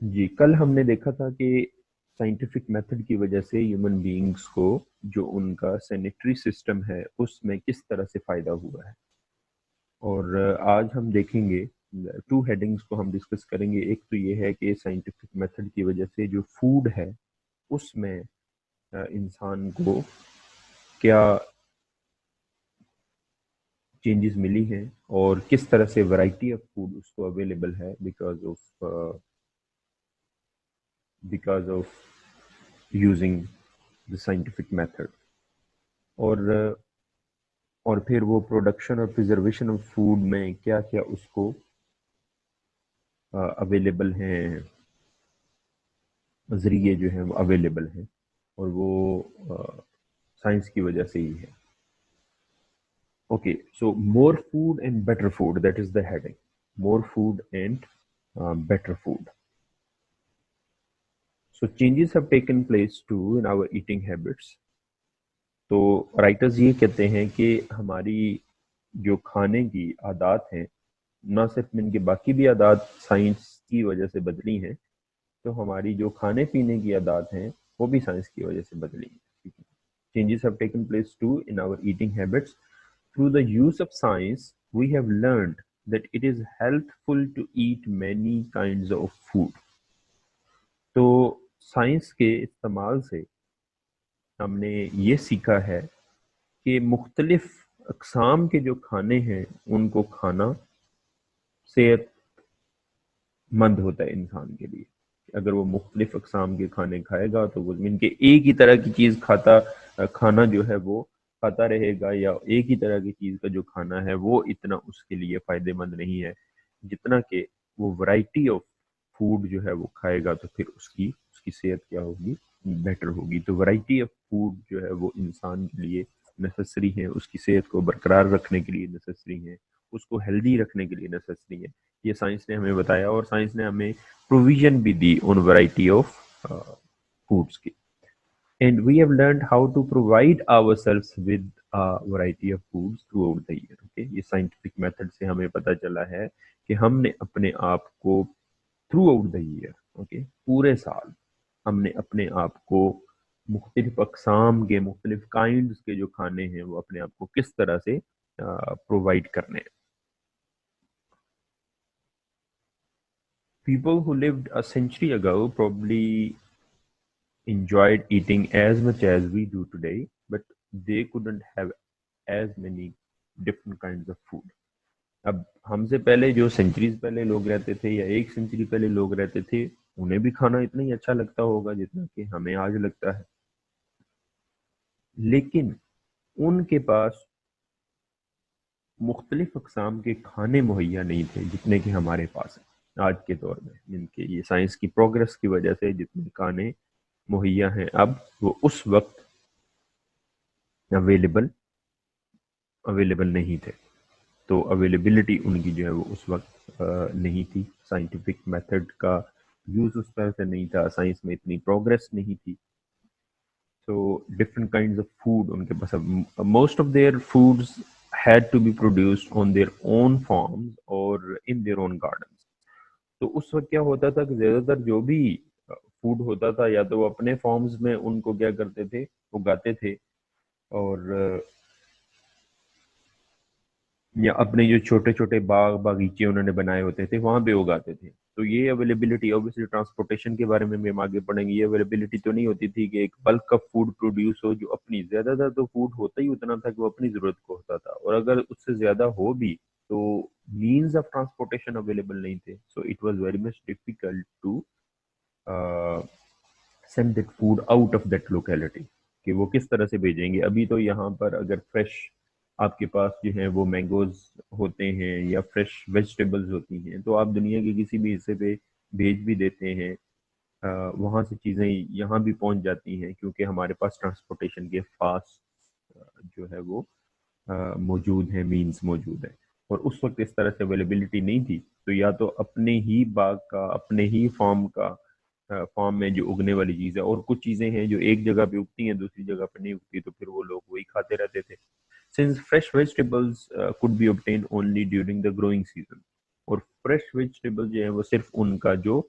जी, कल हमने देखा था कि साइंटिफिक मेथड की वजह से ह्यूमन बीइंग्स को जो उनका सैनिटरी सिस्टम है उसमें किस तरह से फ़ायदा हुआ है। और आज हम देखेंगे टू हेडिंग्स को हम डिस्कस करेंगे। एक तो ये है कि साइंटिफिक मेथड की वजह से जो फूड है उसमें इंसान को क्या चेंजेस मिली हैं और किस तरह से वैरायटी ऑफ फूड उसको अवेलेबल है because of using the scientific method. और और फिर वो प्रोडक्शन और प्रिजर्वेशन ऑफ फूड में क्या क्या उसको अवेलेबल हैं, जरिए जो हैं वो अवेलेबल हैं, और वो साइंस की वजह से ही है। Okay, so more food and better food, that is the heading. More food and better food. So changes have taken place too in our eating habits. तो राइटर्स ये कहते हैं कि हमारी जो खाने की आदत हैं, ना सिर्फ इनके बाकी भी आदत साइंस की वजह से बदली हैं, तो हमारी जो खाने पीने की आदत हैं वो भी साइंस की वजह से बदली हैं। Changes have taken place too in our eating habits. Through the use of science, we have learned that it is healthful to eat many kinds of food. तो साइंस के इस्तेमाल से हमने ये सीखा है कि मुख्तलिफ अक़साम के जो खाने हैं उनको खाना सेहतमंद होता है इंसान के लिए। अगर वो मुख्तलिफ अक़साम के खाने खाएगा तो वो ज़मीन के एक ही तरह की चीज़ खाना जो है वो खाता रहेगा, या एक ही तरह की चीज़ का जो खाना है वो इतना उसके लिए फ़ायदेमंद नहीं है जितना कि वो वैरायटी ऑफ फूड जो है वो खाएगा, तो फिर उसकी उसकी सेहत क्या होगी, बेटर होगी। तो वैरायटी ऑफ फूड जो है वो इंसान के लिए नेसेसरी है, उसकी सेहत को बरकरार रखने के लिए नेसेसरी है, उसको हेल्दी रखने के लिए नेसेसरी है। ये साइंस ने हमें बताया, और साइंस ने हमें प्रोविजन भी दी उन वैरायटी ऑफ फूड्स की। And we have learned how to provide ourselves with variety of foods through the year. Okay, ये साइंटिफिक मेथड से हमें पता चला है कि हमने अपने आप को through out the year, okay, पूरे साल हमने अपने आप को मुख्तलिफ अकसाम के मुख्तलिफ काइंड्स के जो खाने हैं वो अपने आप को किस तरह से प्रोवाइड करने हैं। People who lived a century ago probably enjoyed eating as much as we do today, but they couldn't have as many different kinds of food. अब हमसे पहले जो सेंचुरीज पहले लोग रहते थे या एक सेंचुरी पहले लोग रहते थे, उन्हें भी खाना इतना ही अच्छा लगता होगा जितना कि हमें आज लगता है, लेकिन उनके पास मुख्तलिफ अकसाम के खाने मुहैया नहीं थे जितने कि हमारे पास है आज के दौर में। जिनके ये साइंस की प्रोग्रेस की वजह से जितने खाने मुहैया हैं अब, वो उस वक्त अवेलेबल अवेलेबल नहीं थे। तो अवेलेबिलिटी उनकी जो है वो उस वक्त नहीं थी। साइंटिफिक मेथड का यूज़ उस तरह से नहीं था, साइंस में इतनी प्रोग्रेस नहीं थी। तो डिफरेंट काइंड्स ऑफ फूड उनके पास, most of their foods had to be produced on their own farms or in their own gardens. तो उस वक्त क्या होता था कि ज्यादातर जो भी फूड होता था या तो वो अपने फॉर्म्स में उनको क्या करते थे, उगाते थे, और या अपने जो छोटे छोटे बाग बागीचे उन्होंने बनाए होते थे वहां पे उगाते थे। तो ये अवेलेबिलिटी, ऑब्वियसली ट्रांसपोर्टेशन के बारे में भी हम आगे पढ़ेंगे, ये अवेलेबिलिटी तो नहीं होती थी कि एक बल्क ऑफ फूड प्रोड्यूस हो जो अपनी, ज्यादातर तो फूड होता ही उतना था कि वो अपनी जरूरत को होता था, और अगर उससे ज्यादा हो भी तो मीन्स ऑफ ट्रांसपोर्टेशन अवेलेबल नहीं थे। So it was very much difficult to send that food out of that locality, कि वो किस तरह से भेजेंगे। अभी तो यहाँ पर अगर फ्रेश आपके पास जो है वो मैंगोज होते हैं या फ्रेश वेजिटेबल्स होती हैं, तो आप दुनिया के किसी भी हिस्से पे भेज भी देते हैं, वहाँ से चीज़ें यहाँ भी पहुँच जाती हैं, क्योंकि हमारे पास ट्रांसपोर्टेशन के फास्ट जो है वो मौजूद है, मीन्स मौजूद है। और उस वक्त इस तरह से अवेलेबिलिटी नहीं थी, तो या तो अपने ही बाग का, अपने ही फार्म में जो उगने वाली चीज़ है, और कुछ चीज़ें हैं जो एक जगह पे उगती हैं दूसरी जगह पे नहीं उगती, तो फिर वो लोग वही खाते रहते थे। Since fresh vegetables could be obtained only during the growing season, और फ्रेश वेजिटेबल जो है वो सिर्फ उनका जो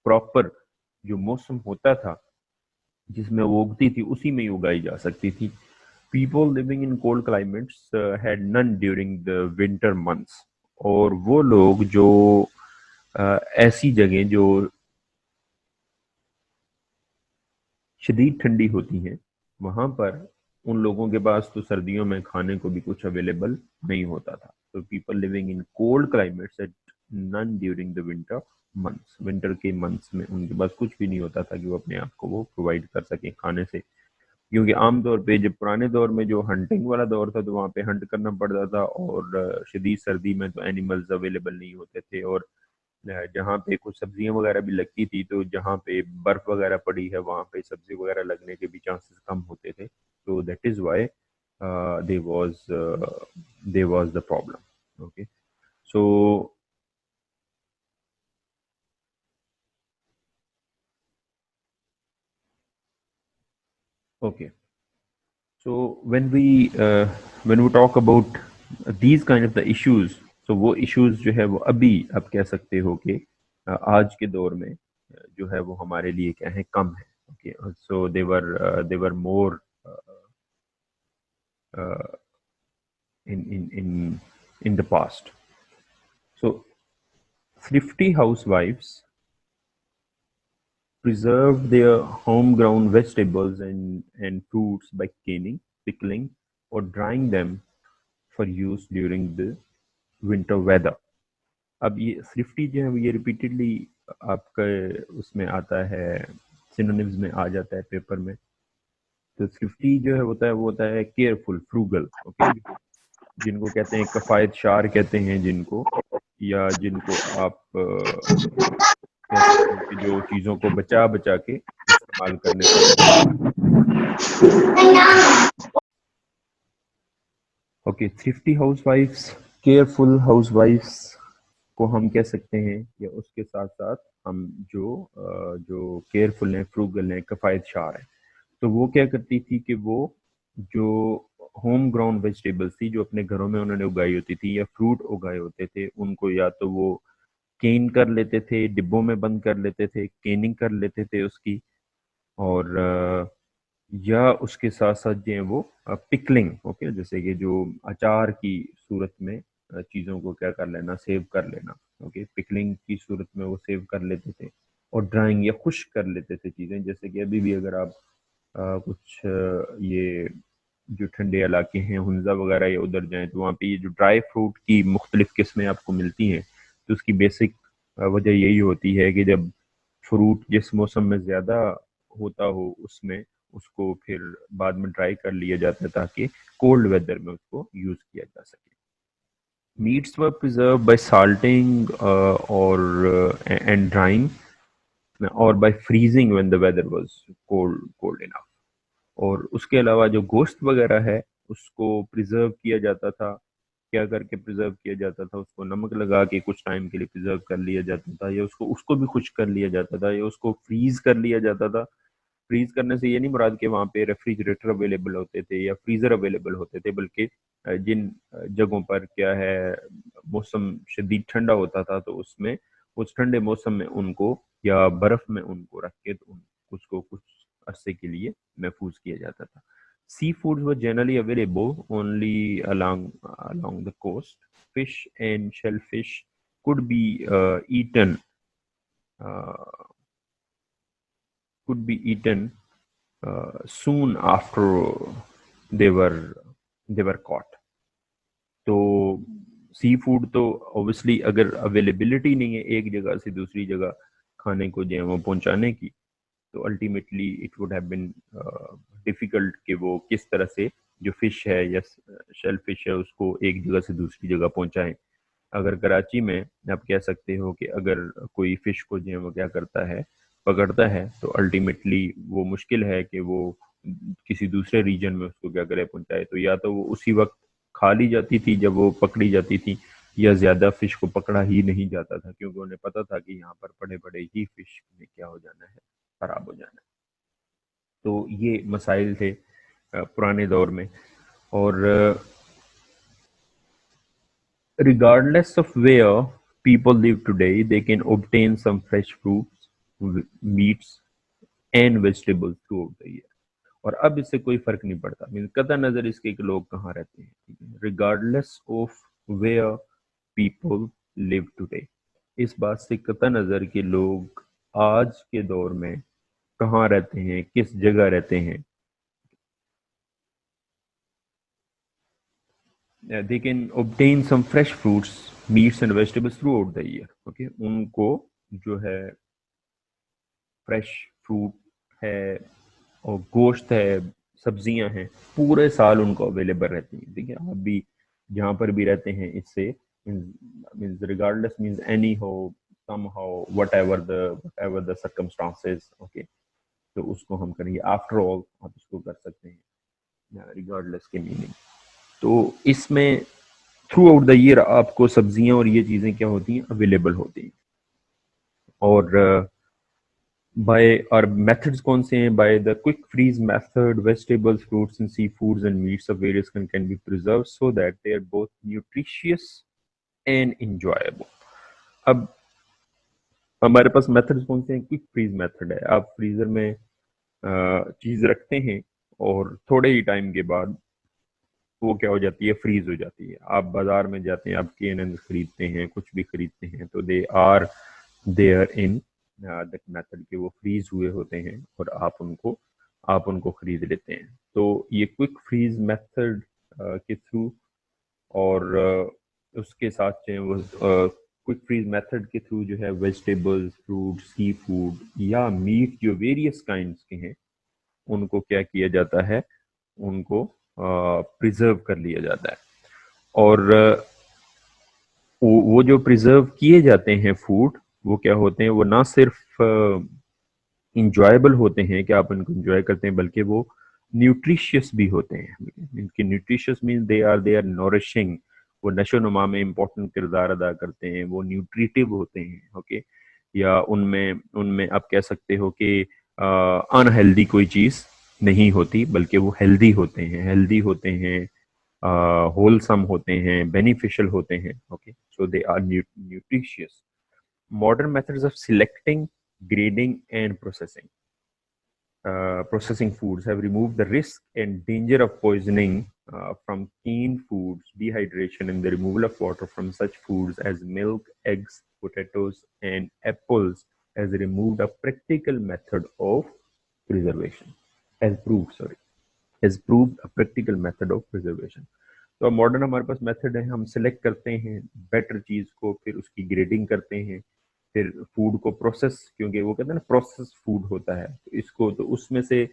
प्रॉपर जो मौसम होता था जिसमें वो उगती थी उसी में ही उगाई जा सकती थी। People living in cold climates had none during the winter months. और वो लोग जो ऐसी जगह जो शदीद ठंडी होती हैं वहां पर उन लोगों के पास तो सर्दियों में खाने को भी कुछ अवेलेबल नहीं होता था। तो people living in cold climates at none during the winter months, winter के मंथ्स में उनके पास कुछ भी नहीं होता था कि वो अपने आप को वो प्रोवाइड कर सकें खाने से। क्योंकि आमतौर पे जब पुराने दौर में जो हंटिंग वाला दौर था तो वहाँ पे हंट करना पड़ता था, और शदीद सर्दी में तो एनिमल्स अवेलेबल नहीं होते थे, और जहाँ पे कुछ सब्जियां वगैरह भी लगती थी तो जहाँ पे बर्फ वगैरह पड़ी है वहाँ पे सब्जी वगैरह लगने के भी चांसेस कम होते थे। तो that is why they was the problem. Okay, so okay, so when we talk about these kind of the issues, तो वो इश्यूज जो है वो अभी आप कह सकते हो कि आज के दौर में जो है वो हमारे लिए क्या है, कम है। Okay, so they were more in the past. So thrifty housewives preserve their homegrown vegetables and fruits by canning, pickling, or drying them for use during the winter weather. अब ये thrifty जो है ये रिपीटेडली आपका उसमें आता है, synonyms में आ जाता है पेपर में। तो thrifty जो है होता है वो होता है केयरफुल, फ्रूगल। ओके, जिनको कहते हैं कफायत शार कहते हैं जिनको, या जिनको आप कह सकते हो कि जो चीज़ों को बचा बचा के इस्तेमाल करने वाले। ओके, थ्रिफ्टी हाउसवाइफ्स, केयरफुल हाउसवाइफ्स को हम कह सकते हैं, या उसके साथ साथ हम जो केयरफुल हैं, फ्रूगल हैं, कफायत शार हैं, तो वो क्या करती थी कि वो जो होम ग्राउंड वेजिटेबल्स थी जो अपने घरों में उन्होंने उगाई होती थी या फ्रूट उगाए होते थे उनको या तो वो केन कर लेते थे, डिब्बों में बंद कर लेते थे, केनिंग कर लेते थे उसकी, और या उसके साथ साथ जो है वो पिकलिंग, ओके, जैसे कि जो अचार की सूरत में चीज़ों को क्या कर लेना, सेव कर लेना। ओके, पिकलिंग की सूरत में वो सेव कर लेते थे, और ड्राइंग या खुश्क कर लेते थे चीज़ें। जैसे कि अभी भी अगर आप कुछ ये जो ठंडे इलाके हैं हुंजा वगैरह या उधर जाएं तो वहाँ पे ये जो ड्राई फ्रूट की मुख्तलिफ किस्में आपको मिलती हैं, तो उसकी बेसिक वजह यही होती है कि जब फ्रूट जिस मौसम में ज़्यादा होता हो उसमें उसको फिर बाद में ड्राई कर लिया जाता है ताकि कोल्ड वेदर में उसको यूज़ किया जा सके। Meats were preserve by salting और एंड ड्राइंग, और by freezing when the weather was cold enough. और उसके अलावा जो गोश्त वगैरह है उसको प्रिजर्व किया जाता था। क्या करके प्रिजर्व किया जाता था, उसको नमक लगा के कुछ टाइम के लिए प्रिजर्व कर लिया जाता था, या उसको उसको भी खुश्क कर लिया जाता था, या उसको फ्रीज कर लिया जाता था। फ्रीज करने से ये नहीं मुराद कि वहाँ पे रेफ्रिजरेटर अवेलेबल होते थे या फ्रीजर अवेलेबल होते थे, बल्कि जिन जगहों पर क्या है मौसम शदीद ठंडा होता था तो उसमें उस ठंडे मौसम में उनको या बर्फ में उनको रख के तो उसको कुछ अरसे के लिए महफूज किया जाता था। Seafoods were generally available only along the coast. Fish and shellfish could be eaten uh, soon after they were they were caught. तो सी फूड तो ऑब्वियसली अगर अवेलेबिलिटी नहीं है एक जगह से दूसरी जगह खाने को जो है वो पहुंचाने की, तो ultimately it would have been difficult कि वो किस तरह से जो फिश है या शेल फिश है उसको एक जगह से दूसरी जगह पहुंचाएं। अगर कराची में आप कह सकते हो कि अगर कोई फिश को जो है वो क्या करता है, पकड़ता है, तो अल्टीमेटली वो मुश्किल है कि वो किसी दूसरे रीजन में उसको क्या करे, पहुंचाए। तो या तो वो उसी वक्त खा ली जाती थी जब वो पकड़ी जाती थी, या ज्यादा फिश को पकड़ा ही नहीं जाता था क्योंकि उन्हें पता था कि यहाँ पर बड़े बड़े ही फिश में क्या हो जाना है, खराब हो जाना है। तो ये मसाइल थे पुराने दौर में। और regardless of where people live today, they can obtain some fresh fruits, meets and vegetables through out the year. और अब इससे कोई फर्क नहीं पड़ता, मीन कतई नजर इसके कि लोग कहाँ रहते हैं, ठीक है, regardless of where people live today. इस बात से कतई नजर के लोग आज के दौर में कहाँ रहते हैं, किस जगह रहते हैं, they can obtain some fresh fruits, meats and vegetables throughout the year। Okay, उनको जो है फ्रेश फ्रूट है और गोश्त है, सब्जियां हैं, पूरे साल उनको अवेलेबल रहती हैं। ठीक है, आप भी जहाँ पर भी रहते हैं इससे मीन्स रिगार्डलेस मीन्स एनी हो, सम हो, what ever the circumstances, okay, तो उसको हम करेंगे आफ्टर ऑल, आप इसको कर सकते हैं रिगार्डलेस के मीनिंग। तो इसमें थ्रू आउट द ईयर आपको सब्जियां और ये चीज़ें क्या होती हैं, अवेलेबल होती हैं। और बाय और मेथड्स कौन से हैं, by the quick freeze method vegetables fruits and sea foods and meats of various kind can be preserve so that they are both nutritious and enjoyable. अब हमारे पास मेथड्स कौन से हैं, क्विक फ्रीज मेथड है, आप फ्रीजर में चीज़ रखते हैं और थोड़े ही टाइम के बाद वो क्या हो जाती है, फ्रीज हो जाती है। आप बाजार में जाते हैं, आप केन खरीदते हैं, कुछ भी खरीदते हैं, तो they are there in that method के वो फ्रीज हुए होते हैं और आप उनको खरीद लेते हैं। तो ये क्विक फ्रीज मेथड के थ्रू और उसके साथ जो है वो क्विक फ्रीज मेथड के थ्रू जो है वेजिटेबल्स, फ्रूट, सी फूड या मीट जो वेरियस काइंड्स के हैं उनको क्या किया जाता है, उनको प्रिजर्व कर लिया जाता है। और वो जो प्रिजर्व किए जाते हैं फूड, वो क्या होते हैं, वो ना सिर्फ इंजॉयबल होते हैं कि आप उनको इंजॉय करते हैं, बल्कि वो न्यूट्रिशियस भी होते हैं। इनके nutritious mean they are nourishing, वो नशो नुमा में इंपॉर्टेंट किरदार अदा करते हैं, वो न्यूट्रिटिव होते हैं। ओके, या उनमें उनमें आप कह सकते हो कि अनहेल्दी कोई चीज़ नहीं होती, बल्कि वो हेल्दी होते हैं, होलसम होते हैं, बेनिफिशियल होते हैं। Okay, so they are nutritious. Modern methods of selecting, grading and processing foods have removed the risk and danger of poisoning from canned foods, dehydration, and the removal of water from such foods as milk, eggs, potatoes, and apples has removed a practical method of preservation. Has proved a practical method of preservation. तो modern हमारे पास method है, हम select करते हैं better चीज़ को, फिर उसकी grading करते हैं, फिर फूड को प्रोसेस, क्योंकि वो कहते हैं ना प्रोसेस फूड होता है, तो इसको तो उसमें से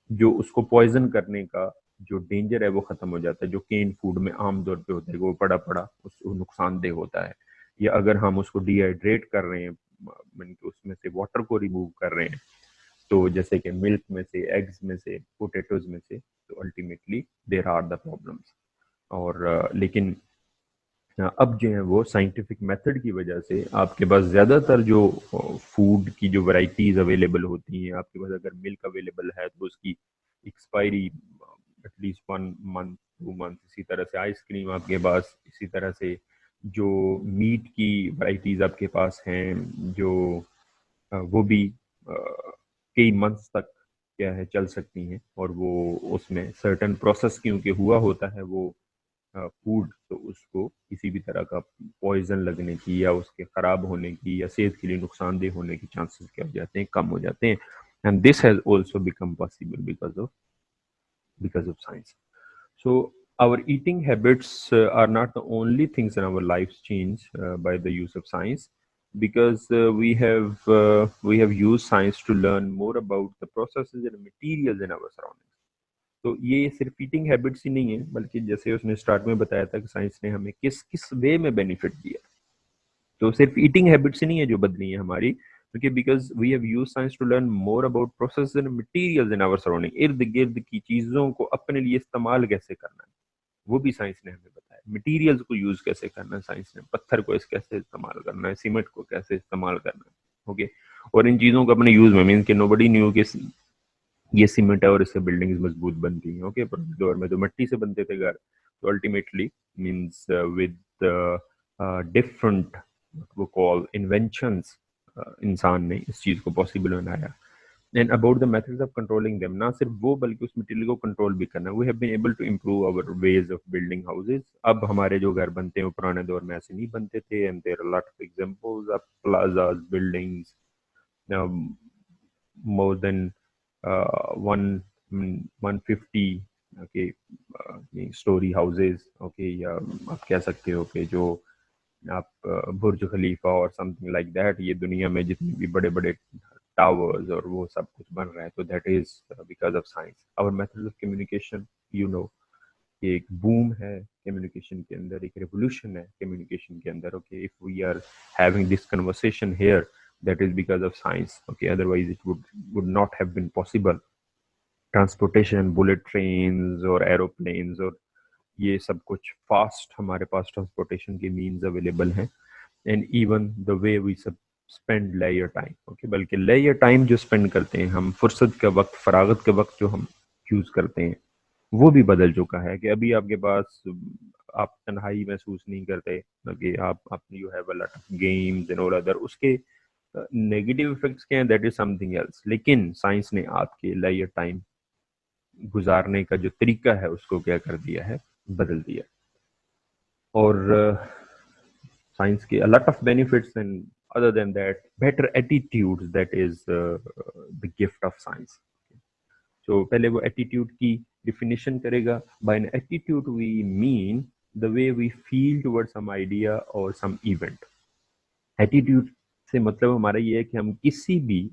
जो उसको पॉइजन करने का जो डेंजर है वो खत्म हो जाता है, जो केन फूड में आमतौर पे होता है वो पड़ा पड़ा उसको नुकसानदेह होता है। या अगर हम उसको डिहाइड्रेट कर रहे हैं, उसमें से वाटर को रिमूव कर रहे हैं, तो जैसे कि मिल्क में से, एग्स में से, पोटैटोज में से, तो ultimately there are the problems. और लेकिन अब जो है वो साइंटिफिक मेथड की वजह से आपके पास ज़्यादातर जो फूड की जो वैरायटीज़ अवेलेबल होती हैं, आपके पास अगर मिल्क अवेलेबल है तो उसकी एक्सपायरी एटलीस्ट 1 मंथ 2 मंथ, इसी तरह से आइसक्रीम आपके पास, इसी तरह से जो मीट की वैरायटीज़ आपके पास हैं, जो वो भी कई मंथ्स तक क्या है चल सकती हैं, और वो उसमें सर्टन प्रोसेस क्योंकि हुआ होता है वो फूड, तो उसको किसी भी तरह का पॉइजन लगने की या उसके ख़राब होने की या सेहत के लिए नुकसानदेह होने के चांसेस क्या हो जाते हैं, कम हो जाते हैं। And this has also become possible because of science. So our eating habits are not the only things in our lives change by the use of science, because we have used science to learn more about the processes and materials in our surroundings. तो ये सिर्फ eating habits ही नहीं है, बल्कि जैसे उसने start में बताया था कि साइंस ने हमें किस किस वे में बेनिफिट दिया, तो सिर्फ ईटिंग हैबिट्स ही नहीं है जो बदली है हमारी, क्योंकि because we have use science to learn more about process and materials in our surrounding. इर्द गिर्द की चीजों को अपने लिए इस्तेमाल कैसे करना है वो भी साइंस ने हमें बताया। मटेरियल्स को यूज कैसे करना है, साइंस ने पत्थर को कैसे इस्तेमाल करना है, सीमेंट को कैसे इस्तेमाल करना है। ओके, और इन चीजों को अपने यूज में, मीन कि नोबडी न्यू कि ये सीमेंट है और इससे बिल्डिंग्स मजबूत बनती हैं। ओके, पुराने दौर में तो मिट्टी से बनते थे घर, तो अल्टीमेटली मीन्स विद डिफरेंट वो कॉल इन्वेंशंस, इंसान ने इस चीज़ को पॉसिबल बनाया। And about the methods of controlling them, ना सिर्फ वो बल्कि उस मटेरियल को कंट्रोल भी करना। We have been able to improve our ways of building houses. अब हमारे जो घर बनते हैं वो पुराने दौर में ऐसे नहीं बनते थे। And there are lot of examples of plazas, buildings more than 150 okay story houses, okay, या आप कह सकते हो कि जो आप बुर्ज खलीफा और समथिंग लाइक दैट, ये दुनिया में जितने भी बड़े बड़े टावर्स और वो सब कुछ बन रहा है, तो that is because of science. Our methods of communication, you know, कि एक बूम है कम्युनिकेशन के अंदर, एक रेवोल्यूशन है कम्युनिकेशन के अंदर। Okay, if we are having this conversation here, that is because of science. Okay, otherwise it would not have been possible. Transportation, bullet trains और aeroplanes और ये सब कुछ फास्ट हमारे पास ट्रांसपोर्टेशन के मीन्स अवेलेबल हैं। And even the way we सब स्पेंड लेयर टाइम, ओके, बल्कि लेयर टाइम जो स्पेंड करते हैं हम, फुर्सत का वक्त, फरागत का वक्त जो हम यूज करते हैं, वो भी बदल चुका है। कि अभी आपके पास आप तन्हाई महसूस नहीं करते, कि आप you have a lot of games and all other. उसके नेगेटिव इफेक्ट्स क्या हैं, दैट इज समथिंग एल्स। लेकिन साइंस ने आपके लेयर टाइम गुजारने का जो तरीका है उसको क्या कर दिया है, बदल दिया। और साइंस के a lot of benefits, and other than that, better attitudes, that is the gift of science. So पहले वो एटीट्यूड की डिफिनेशन करेगा। By an attitude we mean the way we feel toward some idea और some event. Attitude से मतलब हमारा ये है कि हम किसी भी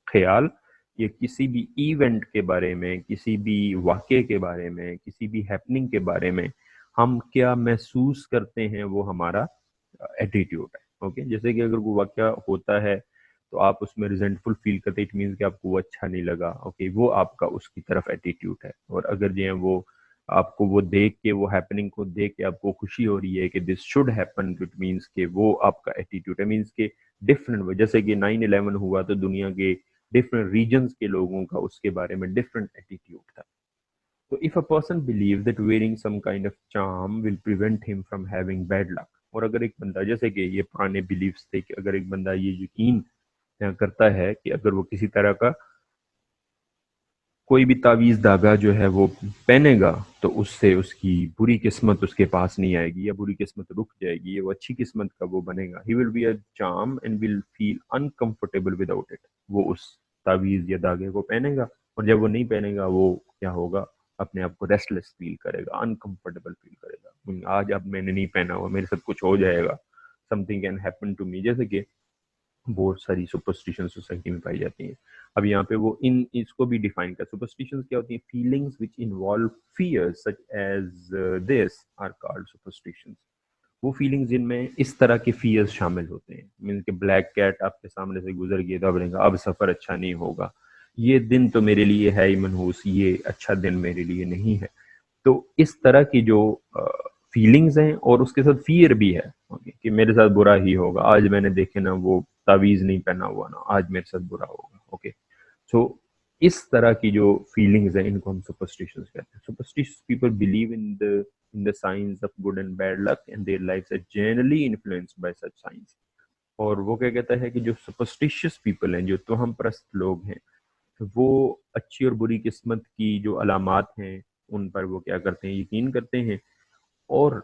ख्याल या किसी भी इवेंट के बारे में, किसी भी वाक़े के बारे में, किसी भी हैपनिंग के बारे में हम क्या महसूस करते हैं, वो हमारा एटीट्यूड है। ओके, जैसे कि अगर वो वाक़या होता है तो आप उसमें रिजेंटफुल फील करते, इट मीन्स कि आपको वो अच्छा नहीं लगा। ओके, वो आपका उसकी तरफ एटीट्यूड है। और अगर जो है वो आपको वो देख के, वो हैपनिंग को देख के आपको खुशी हो रही है कि this should happen, it means के वो आपका एटीट्यूड है। मीन्स के डिफरेंट, जैसे कि 9/11 हुआ तो दुनिया के डिफरेंट रीजन्स के लोगों का उसके बारे में डिफरेंट एटीट्यूड था। तो if a person believe that wearing some kind of charm will prevent him from having bad luck, और अगर एक बंदा, जैसे कि ये पुराने बिलीव्स थे कि अगर एक बंदा ये यकीन करता है कि अगर वो किसी तरह का कोई भी तावीज़ धागा जो है वो पहनेगा तो उससे उसकी बुरी किस्मत उसके पास नहीं आएगी, या बुरी किस्मत रुक जाएगी, या वो अच्छी किस्मत का वो बनेगा। He will be a charm and will feel uncomfortable without it. वो उस तावीज़ या धागे को पहनेगा, और जब वो नहीं पहनेगा वो क्या होगा, अपने आप को रेस्टलेस फील करेगा, अनकंफर्टेबल फील करेगा। आज अब मैंने नहीं पहना हुआ, मेरे साथ कुछ हो जाएगा, something can happen to me, जैसे कि बहुत सारी सुपरस्टिशन सोसाइटी में पाई जाती हैं। अब यहाँ पे वो इन इसको भी डिफाइन कर, सुपरस्टिशंस क्या होती हैं, feelings which involve fears such as this are called superstitions. वो फीलिंग्स जिनमें इस तरह के फियर्स शामिल होते हैं। मीन के ब्लैक कैट आपके सामने से गुजर गया तो अब अब सफर अच्छा नहीं होगा, ये दिन तो मेरे लिए है ही मनहूस, ये अच्छा दिन मेरे लिए नहीं है। तो इस तरह की जो फीलिंग्स हैं, और उसके साथ फियर भी है, कि मेरे साथ बुरा ही होगा, आज मैंने देखे ना वो तावीज नहीं पहना हुआ ना, आज मेरे साथ बुरा होगा। ओके, सो इस तरह की जो फीलिंग्स हैं इनको हम सुपरस्टिशंस कहते हैं। Superstitious people believe in the science of good and bad luck and their lives are generally influenced by such science. और वो क्या कहता है कि जो सुपरस्टिशियस पीपल हैं, जो तोहम परस्त लोग हैं, वो अच्छी और बुरी किस्मत की जो अलामात हैं उन पर वो क्या करते हैं, यकीन करते हैं। और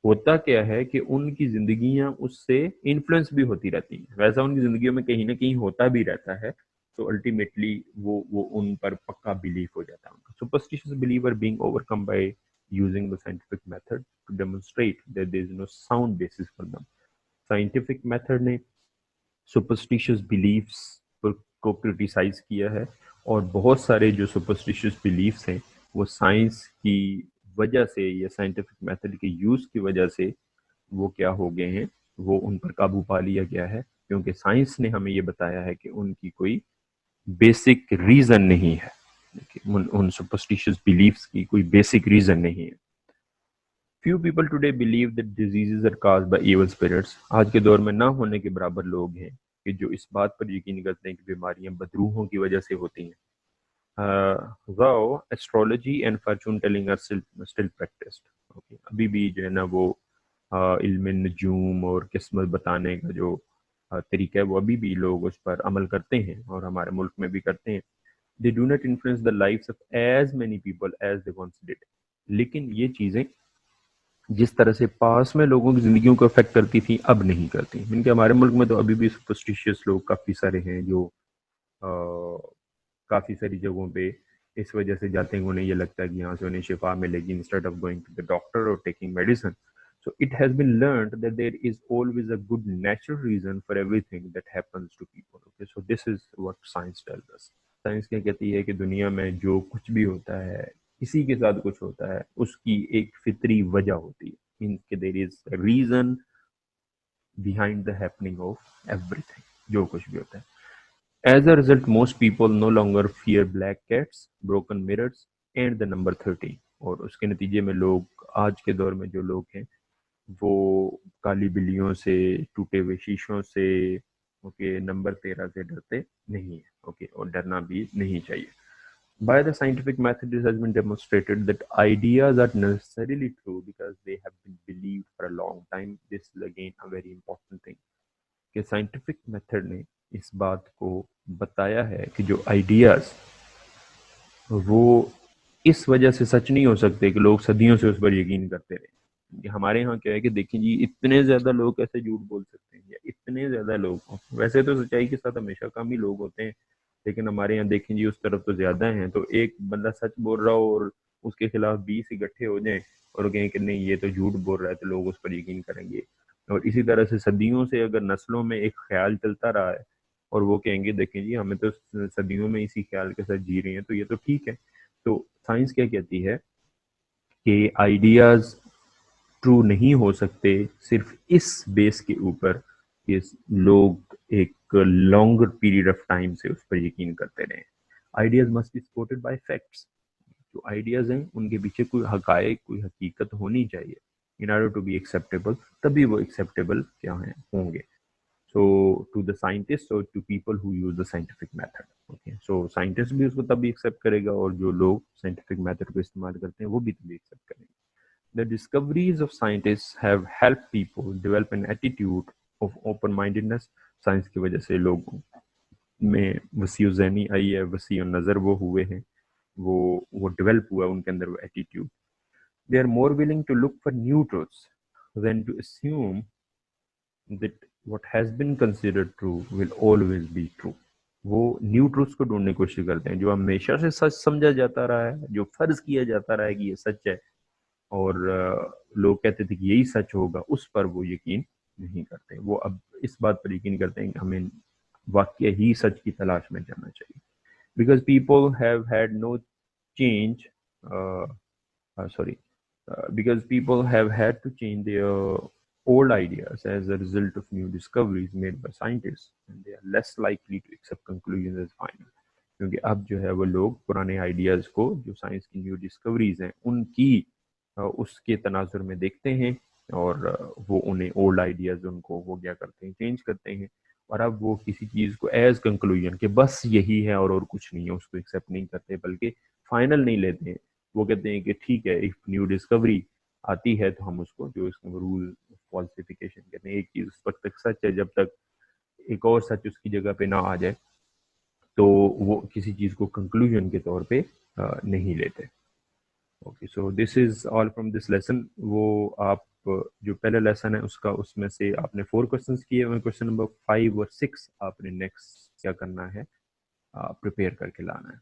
होता क्या है कि उनकी जिंदगियां उससे इन्फ्लुएंस भी होती रहती हैं, वैसा उनकी जिंदगियों में कहीं ना कहीं होता भी रहता है। तो अल्टीमेटली वो उन पर पक्का बिलीव हो जाता है उनका। Superstitious believer being overcome by using the scientific method to demonstrate that there is no sound basis for them. Scientific method ने सुपरस्टिशियस बिलीफ्स को क्रिटिसाइज किया है, और बहुत सारे जो सुपरस्टिशियस बिलीफ्स हैं वो साइंस की वजह से या साइंटिफिक मेथड के यूज की वजह से वो क्या हो गए हैं, वो उन पर काबू पा लिया गया है, क्योंकि साइंस ने हमें ये बताया है कि उनकी कोई बेसिक रीजन नहीं है। उन सुपरस्टिशियस बिलीफ्स की कोई बेसिक रीजन नहीं है। Few people today believe that diseases are caused by evil spirits. आज के दौर में ना होने के बराबर लोग हैं कि जो इस बात पर यकीन करते हैं कि बीमारियां बदरूहों की वजह से होती हैं। though astrology and fortune telling are still practiced। अभी भी जो है ना वो इल्म नजूम और किस्मत बताने का जो तरीका है वो अभी भी लोग उस पर अमल करते हैं और हमारे मुल्क में भी करते हैं। They do not influence the lifes of as many people as they once did. लेकिन ये चीज़ें जिस तरह से पास में लोगों की जिंदगियों को अफेक्ट करती थी अब नहीं करती। इनके हमारे मुल्क में तो अभी भी सुपरस्टिशियस लोग काफ़ी सारे हैं जो काफ़ी सारी जगहों पे इस वजह से जाते हैं, उन्हें ये लगता है कि यहाँ से उन्हें शिफा मिलेगी instead of going to the doctor और taking medicine. So it has been learned that there is always a good natural reason for everything that happens to people. Okay, so this is what science tells us. Science क्या कहती है कि दुनिया में जो कुछ भी होता है, किसी के साथ कुछ होता है, उसकी एक फितरी वजह होती है। मीन्स कि there is reason behind the happening of everything, जो कुछ भी होता है। As a result, most people no longer fear black cats, broken mirrors and the number 13। और उसके नतीजे में लोग आज के दौर में जो लोग हैं वो काली बिल्लियों से, टूटे हुए शीशों से, ओके, नंबर 13 से डरते नहीं है। ओके, और डरना भी नहीं चाहिए। By the scientific method, it has been demonstrated that ideas are necessarily true because they have been believed for a long time. This is again a very important thing कि साइंटिफिक मेथड ने इस बात को बताया है कि जो ideas वो इस वजह से सच नहीं हो सकते कि लोग सदियों से उस पर यकीन करते रहे। हमारे यहाँ क्या है कि देखिए जी, इतने ज्यादा लोग कैसे झूठ बोल सकते हैं, या इतने ज्यादा लोग, वैसे तो सच्चाई के साथ हमेशा कम ही लोग होते हैं, लेकिन हमारे यहाँ देखें जी उस तरफ तो ज्यादा हैं। तो एक बंदा सच बोल रहा हो और उसके खिलाफ 20 इकट्ठे हो जाएं और कहें कि नहीं ये तो झूठ बोल रहा है, तो लोग उस पर यकीन करेंगे। और इसी तरह से सदियों से अगर नस्लों में एक ख्याल चलता रहा है और वो कहेंगे देखें जी हमें तो सदियों में इसी ख्याल के साथ जी रही हैं, तो ये तो ठीक है। तो साइंस क्या कहती है कि आइडियाज ट्रू नहीं हो सकते सिर्फ इस बेस के ऊपर कि लोग एक लॉन्गर पीरियड ऑफ टाइम से उस पर यकीन करते रहे। Ideas must be supported by facts. जो आइडियाज हैं उनके पीछे कोई हकायक, कोई हकीकत होनी चाहिए in order to be acceptable, तभी वो एक्सेप्टेबल क्या है होंगे। So to the scientists or to people who use the scientific method, okay, so scientist भी उसको तभी एक्सेप्ट करेगा और जो लोग साइंटिफिक मेथड को इस्तेमाल करते हैं वो भी तभी एक्सेप्ट करेंगे। The discoveries of scientists have helped people develop an attitude of open mindedness। Science की वजह से लोगों में वसी ज़हनी आई है, वसी नज़र वो हुए हैं, वो डेवलप हुआ उनके अंदर वो attitude. They are more willing to look for new truths than to assume that what has been considered true will always be true। वो न्यू ट्रूथ्स को ढूंढने की कोशिश करते हैं। जो हमेशा से सच समझा जाता रहा है, जो फर्ज किया जाता रहा है कि ये सच है और लोग कहते थे कि यही सच होगा, उस पर वो यकीन नहीं करते। वो अब इस बात पर यकीन करते हैं कि हमें वाकई ही सच की तलाश में जाना चाहिए। Because people have had no change sorry because people have had to change their old ideas as a result of new discoveries made by scientists, and they are less likely to accept conclusions as final। क्योंकि अब जो है वो लोग पुराने ideas को, जो science की न्यू डिस्कवरीज हैं उनकी उसके तनाजुर में देखते हैं और वो उन्हें ओल्ड आइडियाज उनको वो क्या करते हैं, चेंज करते हैं। और अब वो किसी चीज़ को एज कंक्लूजन के बस यही है और कुछ नहीं है उसको एक्सेप्ट नहीं करते, बल्कि फाइनल नहीं लेते हैं। वो कहते हैं कि ठीक है, एक न्यू डिस्कवरी आती है तो हम उसको, जो इसको रूल फॉल्सिफिकेशन कहते हैं, एक चीज उस वक्त तक सच है जब तक एक और सच उसकी जगह पे ना आ जाए, तो वो किसी चीज को कंक्लूजन के तौर पे नहीं लेते। Okay, so this is all from this lesson. वो आप जो पहला लेसन है उसका, उसमें से आपने 4 क्वेश्चंस किए हुए, क्वेश्चन नंबर 5 और 6 आपने नेक्स्ट क्या करना है, प्रिपेयर करके लाना है।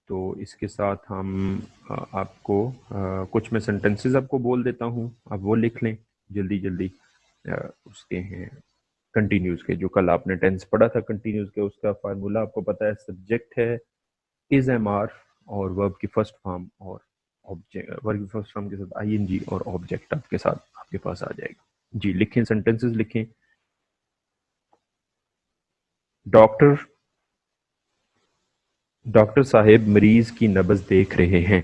तो इसके साथ हम आपको कुछ मैं सेंटेंसेस आपको बोल देता हूँ, आप वो लिख लें जल्दी जल्दी। उसके हैं कंटिन्यूज के, जो कल आपने टेंस पढ़ा था कंटिन्यूज के, उसका फार्मूला आपको पता है। सब्जेक्ट है इज एम आर और वर्ब की फर्स्ट फॉर्म और ऑब्जेक्ट, वर्ब की फर्स्ट फॉर्म के साथ आईएनजी और ऑब्जेक्ट आपके साथ आपके पास आ जाएगा। जी लिखें, सेंटेंसेस लिखें। डॉक्टर डॉक्टर साहेब मरीज की नब्ज देख रहे हैं।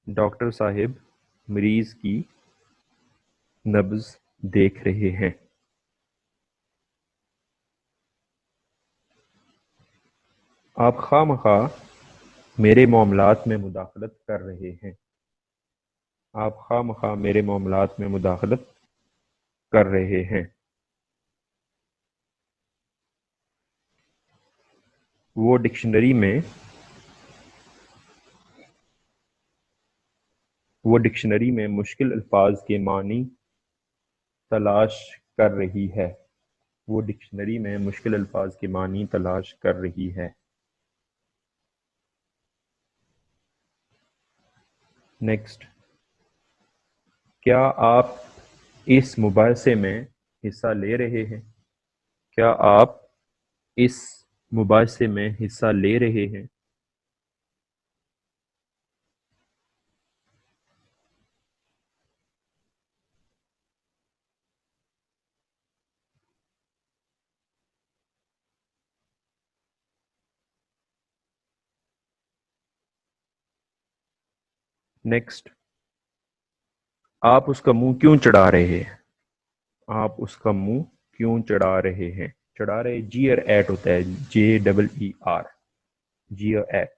डॉक्टर साहेब मरीज की नब्ज देख रहे हैं। आप खामखा मेरे मामलात में मुदाखलत कर रहे हैं। आप खामखा मेरे मामलात में मुदाखलत कर रहे हैं। वो डिक्शनरी में मुश्किल अल्फाज के मानी तलाश कर रही है। वो डिक्शनरी में मुश्किल अल्फाज के मानी तलाश कर रही है। नेक्स्ट, क्या आप इस मुबाहसे में हिस्सा ले रहे हैं? क्या आप इस मुबाहसे में हिस्सा ले रहे हैं? नेक्स्ट, आप उसका मुंह क्यों चढ़ा रहे हैं? आप उसका मुंह क्यों चढ़ा रहे हैं? चढ़ा रहे जीयर एट होता है, JEER, जीयर एट।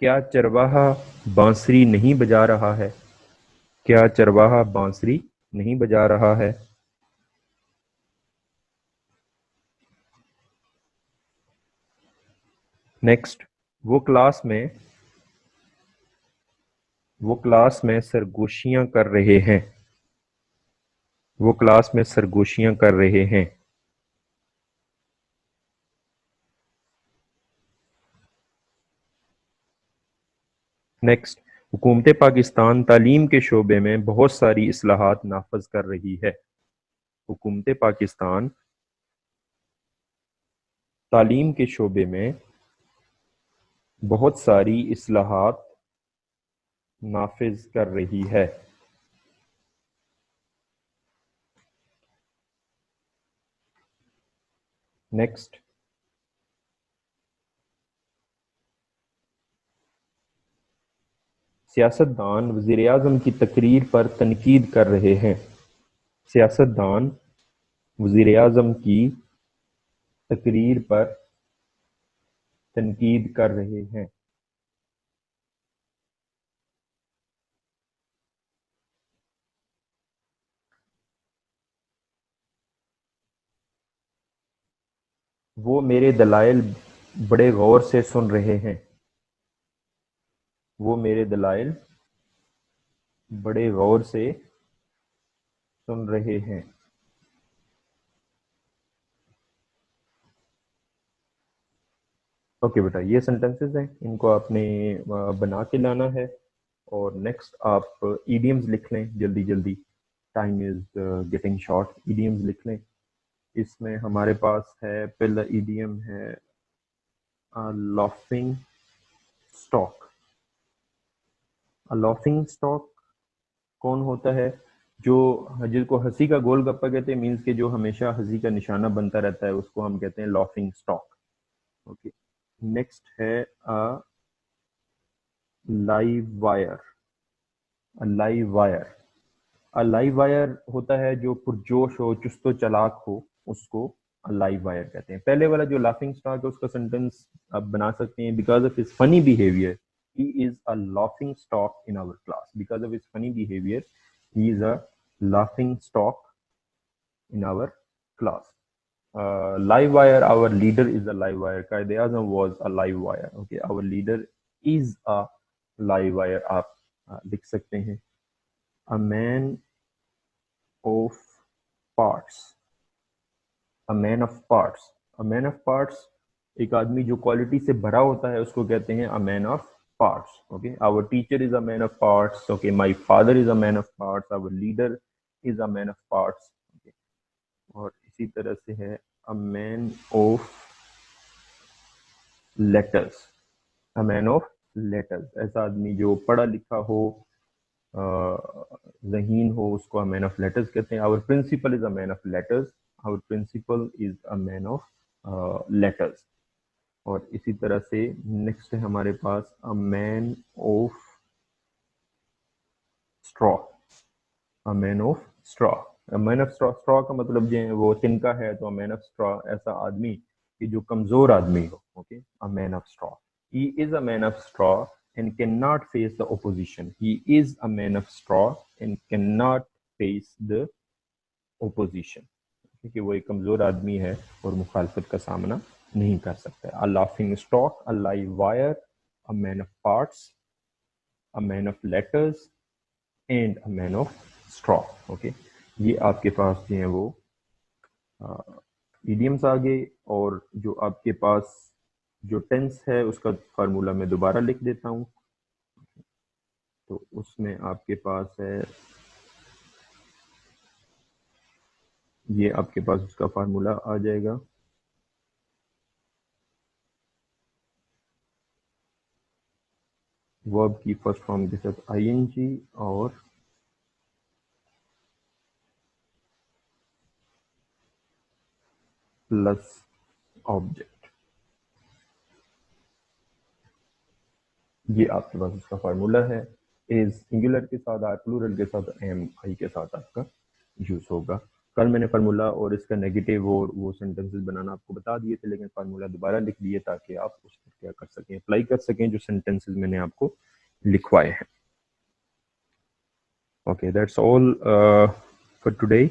क्या चरवाहा बांसुरी नहीं बजा रहा है? क्या चरवाहा बांसुरी नहीं बजा रहा है? नेक्स्ट, वो क्लास में सरगोशियां कर रहे हैं। वो क्लास में सरगोशियां कर रहे हैं। नेक्स्ट, हुकूमत पाकिस्तान तालीम के शोबे में बहुत सारी इस्लाहात नाफज कर रही है। हुकूमत पाकिस्तान तालीम के शोबे में बहुत सारी इस्लाहात नाफिज कर रही है। नेक्स्ट, सियासतदान वज़ीर आज़म की तकरीर पर तनकीद कर रहे हैं। सियासतदान वज़ीर आज़म की तकरीर पर तनकीद कर रहे हैं। वो मेरे दलाइल बड़े गौर से सुन रहे हैं। वो मेरे दलाइल बड़े गौर से सुन रहे हैं। ओके बेटा, ये सेंटेंसेस हैं, इनको आपने बना के लाना है। और नेक्स्ट आप ईडियम्स लिख लें जल्दी जल्दी, time is getting short. Idioms लिख लें। इसमें हमारे पास है, पहला ईडियम है लॉफिंग स्टॉक। लॉफिंग स्टॉक कौन होता है? जो, जिसको हंसी का गोलगप्पा कहते हैं, मीन्स के जो हमेशा हंसी का निशाना बनता रहता है, उसको हम कहते हैं लॉफिंग स्टॉक। ओके। नेक्स्ट है live wire. Live wire, live wire होता है जो पुरजोश हो, चुस्तो चालाक हो, उसको लाइव वायर कहते हैं। पहले वाला जो लाफिंग स्टॉक है, उसका सेंटेंस आप बना सकते हैं, because of his funny behaviour he is a laughing stock in our class. Because of his funny behaviour he is a laughing stock in our class. Live wire, our leader is a live wire. Qaid Azam was a live wire. Okay, our leader is a live wire. आप लिख सकते हैं a man of parts. A man of parts. A man of parts, एक आदमी जो quality से भरा होता है, उसको कहते हैं a man of parts. Okay, our teacher is a man of parts. Okay, my father is a man of parts. Our leader is a man of parts. Okay. और इसी तरह से है अ man of letters. A man of letters, ऐसा आदमी जो पढ़ा लिखा हो, ज़हीन हो, उसको अ मैन ऑफ लेटर्स कहते हैं। Our principal is a man of letters. Our principal is a man of letters. और इसी तरह से नेक्स्ट है हमारे पास a man of straw. A man of straw. Man of straw, straw का मतलब जो है वो तिनका है, तो मैन ऑफ स्ट्रॉ ऐसा आदमी कि जो कमजोर आदमी हो। Okay, a man of straw. He is a man of straw and cannot face the opposition. He is a man of straw and cannot face the opposition, क्योंकि वो एक कमज़ोर आदमी है और मुखालफत का सामना नहीं कर सकता। A laughing stock, a live wire, a man of parts, a man of letters and a man of straw. Okay, ये आपके पास जो है वो इडियम्स आ गए। और जो आपके पास जो टेंस है उसका फार्मूला मैं दोबारा लिख देता हूँ। तो उसमें आपके पास है, ये आपके पास उसका फार्मूला आ जाएगा। वर्ब की फर्स्ट फॉर्म के साथ आईएनजी और प्लस ऑब्जेक्ट, ये आपके पास इसका फार्मूला है। इज सिंगुलर के साथ, आर प्लूरल के साथ, एम आई के साथ आपका यूज होगा। कल मैंने फार्मूला और इसका नेगेटिव और वो सेंटेंसेस बनाना आपको बता दिए थे, लेकिन फार्मूला दोबारा लिख दिए ताकि आप उस पर क्या कर सकें, अप्लाई कर सकें जो सेंटेंसेस मैंने आपको लिखवाए हैं। Okay, that's all for today.